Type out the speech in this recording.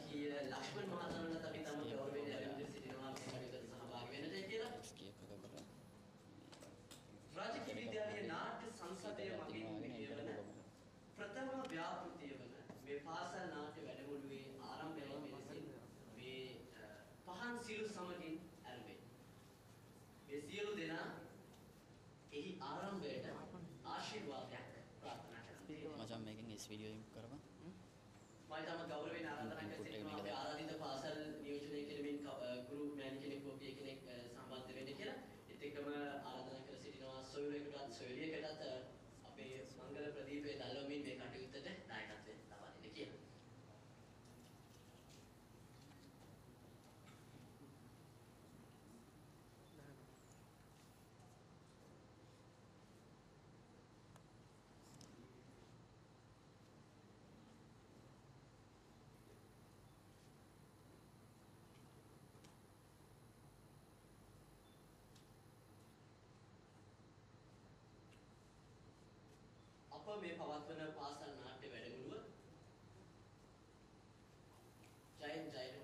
රාජකීය ලක්ෂ්මන් මහතාණන්ට අපි තම ගෞරවයෙන් අභිනන්දන සිටිනවා මේ කටයුත්තට සහභාගී වෙන්නට කියලා. රාජකීය විද්‍යාලයේ නාට්‍ය සංසදය මගින් මෙහෙයවන ප්‍රථම ව්‍යාපෘතිය වන මේ පාසල් නාට්‍ය වැඩමුළුවේ ආරම්භය මෙලෙසින් මේ පහන් සිළු සමගින් ආරම්භයි. මේ සියලු දෙනා එහි ආරම්භයට ආශිර්වාදයක් ප්‍රාර්ථනා කරනවා. මචං මේකෙන් S වීඩියෝ එක කරපන්. මම තම ගෞරවයෙන් ආරාධනා කරනවා අපේ ආරාධිත පාසල් නියෝජනය කෙරෙමින් ගුරු මෑණි කෙනෙක් කෝපිය කෙනෙක් සම්බන්ධ වෙන්න කියලා. ඒත් එක්කම ආරාධනා කර සිටිනවා සොයුරේකටත් සොයුරියකටත් අපේ මංගල ප්‍රදීපයේ දල්වමින් මේ කටයුත්තට දායකත්වයෙන් ලබා දෙන්න කියලා. අප මේ පවත්වන පාසල් නාට්‍ය වැඩමුළුව ජයෙන් ජයට